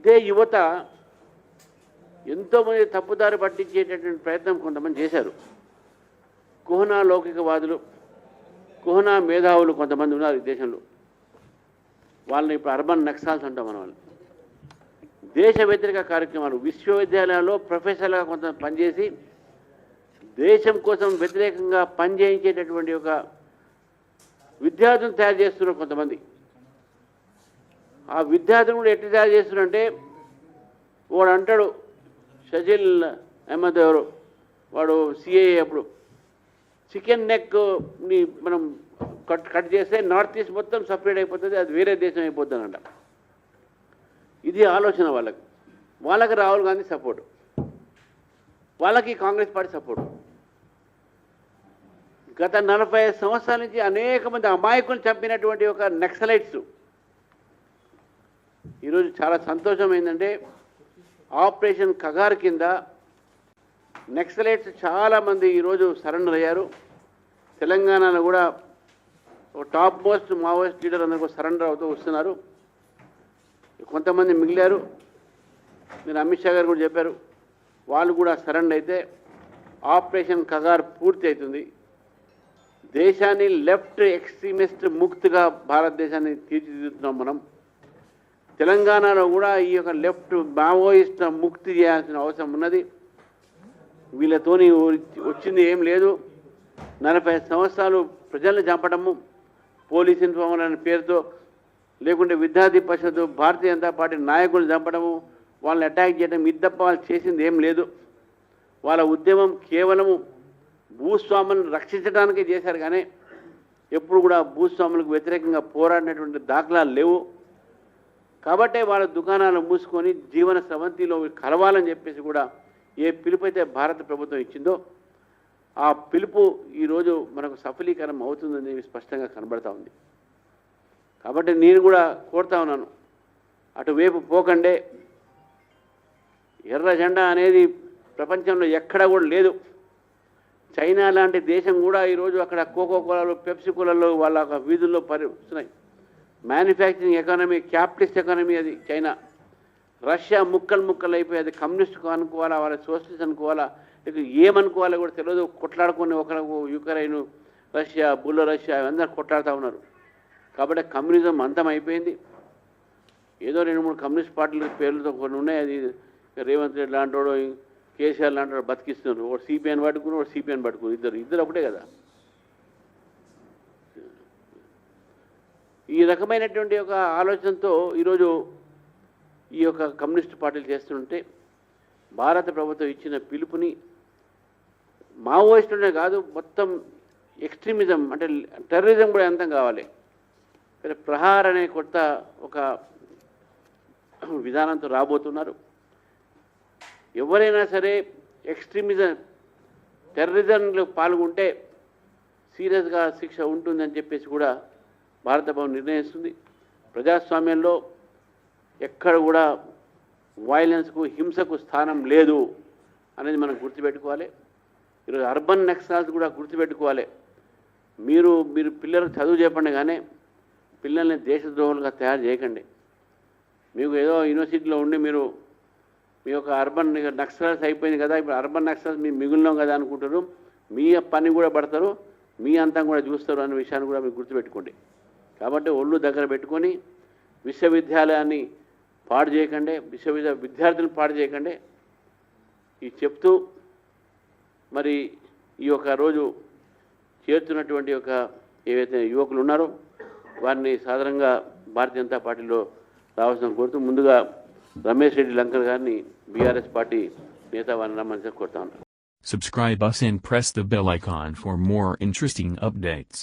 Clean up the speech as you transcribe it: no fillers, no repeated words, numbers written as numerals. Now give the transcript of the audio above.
ఇదే యువత ఎంతోమంది తప్పుదారి పట్టించేటటువంటి ప్రయత్నం కొంతమంది చేశారు. కుహనా లౌకికవాదులు, కుహనా మేధావులు కొంతమంది ఉన్నారు ఈ దేశంలో. వాళ్ళని ఇప్పుడు అర్బన్ నక్సల్స్ అంటాం మన వాళ్ళు. దేశ వ్యతిరేక కార్యక్రమాలు విశ్వవిద్యాలయాల్లో ప్రొఫెసర్లుగా కొంత పనిచేసి దేశం కోసం వ్యతిరేకంగా పనిచేయించేటటువంటి ఒక విద్యార్థులను తయారు చేస్తున్నారు కొంతమంది. ఆ విద్యార్థులు కూడా ఎట్లా తయారు చేస్తున్నారంటే, వాడు అంటాడు షజిల్ అహ్మద్ ఎవరు, వాడు సిఐఏ అప్పుడు, చికెన్ నెక్ని మనం కట్ చేస్తే నార్త్ ఈస్ట్ మొత్తం సపరేట్ అయిపోతుంది, అది వేరే దేశం అయిపోతుందంట. ఇది ఆలోచన వాళ్ళకి. వాళ్ళకి రాహుల్ గాంధీ సపోర్టు, వాళ్ళకి కాంగ్రెస్ పార్టీ సపోర్టు. గత 45 సంవత్సరాల నుంచి అనేక మంది అమాయకులు చంపినటువంటి ఒక నక్సలైట్స్ ఈరోజు చాలా సంతోషం ఏంటంటే, ఆపరేషన్ కగార్ కింద నక్సలైట్స్ చాలామంది ఈరోజు సరెండర్ అయ్యారు. తెలంగాణలో కూడా టాప్ మోస్ట్ మావోయిస్ట్ లీడర్ అందరూ సరెండర్ అవుతూ వస్తున్నారు. కొంతమంది మిగిలారు. మీరు అమిత్ షా గారు కూడా చెప్పారు, వాళ్ళు కూడా సరెండర్ అయితే ఆపరేషన్ కగార్ పూర్తి అవుతుంది. దేశాన్ని లెఫ్ట్ ఎక్స్ట్రీమిస్ట్ ముక్తిగా భారతదేశాన్ని తీర్చిదిద్దుతున్నాం మనం. తెలంగాణలో కూడా ఈ యొక్క లెఫ్ట్ మావోయిస్ట్ ముక్తి చేయాల్సిన అవసరం ఉన్నది. వీళ్ళతోని వచ్చింది ఏం లేదు. 45 సంవత్సరాలు ప్రజలను చంపడము, పోలీస్ ఇన్ఫార్మర్ అనే పేరుతో, లేకుంటే విద్యార్థి పరిషత్ భారతీయ జనతా పార్టీ నాయకులు చంపడము, వాళ్ళని అటాక్ చేయడం, ఇది తప్ప వాళ్ళు చేసింది ఏం లేదు. వాళ్ళ ఉద్యమం కేవలము భూస్వాములను రక్షించడానికే చేశారు, కానీ ఎప్పుడు కూడా భూస్వాములకు వ్యతిరేకంగా పోరాడినటువంటి దాఖలాలు లేవు. కాబట్టే వాళ్ళ దుకాణాలు మూసుకొని జీవన స్రవంతిలో కలవాలని చెప్పేసి కూడా ఏ పిలుపు అయితే భారత ప్రభుత్వం ఇచ్చిందో ఆ పిలుపు ఈరోజు మనకు సఫలీకరం అవుతుందని స్పష్టంగా కనబడతా ఉంది. కాబట్టి నేను కూడా కోరుతా ఉన్నాను, అటువైపు పోకండే. ఎర్ర జెండా అనేది ప్రపంచంలో ఎక్కడా కూడా లేదు. చైనా లాంటి దేశం కూడా ఈరోజు అక్కడ కోకో కోలాలు, పెప్సీ కోలాలు వాళ్ళ వీధుల్లో వస్తున్నాయి. మ్యానుఫ్యాక్చరింగ్ ఎకానమీ, క్యాపిటలిస్ట్ ఎకానమీ అది చైనా. రష్యా ముక్కలు అయిపోయి అది కమ్యూనిస్ట్ అనుకోవాలా, వాళ్ళ సోషలిస్ట్ అనుకోవాలా, ఇక ఏమనుకోవాలో కూడా తెలియదు. కొట్లాడుకుని ఒకరికి యుక్రెయిన్, రష్యా, రష్యా అందరూ కొట్లాడుతూ ఉన్నారు. కాబట్టి కమ్యూనిజం అంతం అయిపోయింది. ఏదో 2-3 కమ్యూనిస్ట్ పార్టీల పేర్లతో కొన్ని ఉన్నాయి. అది రేవంత్ రెడ్డి లాంటి, కేసీఆర్ లాంటి బతికిస్తున్నారు. ఒక సిపిఎన్ పట్టుకుని, ఒక సిపిఎన్ పట్టుకుని, ఇద్దరు ఒకటే కదా. ఈ రకమైనటువంటి ఒక ఆలోచనతో ఈరోజు ఈ యొక్క కమ్యూనిస్ట్ పార్టీలు చేస్తుంటే భారత ప్రభుత్వం ఇచ్చిన పిలుపుని మావోయిస్టులనే కాదు, మొత్తం ఎక్స్ట్రీమిజం అంటే టెర్రరిజం కూడా అంతం కావాలి. ప్రహార్ అనే కొత్త ఒక విధానంతో రాబోతున్నారు. ఎవరైనా సరే ఎక్స్ట్రీమిజం, టెర్రరిజంలో పాల్గొంటే సీరియస్గా శిక్ష ఉంటుందని చెప్పేసి కూడా భారత ప్రభుత్వం నిర్ణయిస్తుంది. ప్రజాస్వామ్యంలో ఎక్కడ కూడా వైలెన్స్కు, హింసకు స్థానం లేదు అనేది మనం గుర్తుపెట్టుకోవాలి. ఈరోజు అర్బన్ నక్సల్స్ కూడా గుర్తుపెట్టుకోవాలి. మీరు పిల్లలకు చదువు చెప్పండి, కానీ పిల్లల్ని దేశద్రోహులుగా తయారు చేయకండి. మీకు ఏదో యూనివర్సిటీలో ఉండి మీరు మీ యొక్క అర్బన్ నక్సల్స్ అయిపోయింది కదా, ఇప్పుడు అర్బన్ నక్సల్స్ మీ మిగులున్నాం కదా అనుకుంటారు. మీ పని కూడా పడతారు, మీ అంతం కూడా చూస్తారు అనే విషయాన్ని కూడా మీరు గుర్తుపెట్టుకోండి. కాబట్టి ఒళ్ళు దగ్గర పెట్టుకొని విశ్వవిద్యాలయాన్ని పాడు చేయకండి, విద్యార్థులను పాడు చేయకండి. ఇది చెప్తూ మరి ఈ యొక్క రోజు చేరుతున్నటువంటి యొక్క ఏవైతే యువకులు ఉన్నారో వారిని సాధారణంగా భారతీయ జనతా పార్టీలో రావాల్సిన కోరుతూ, ముందుగా రమేష్ రెడ్డి లంకర్ గారిని బీఆర్ఎస్ పార్టీ నేత వారిని రమ్మని కోరుతా ఉన్నాను. Subscribe us and press the bell icon for more interesting updates.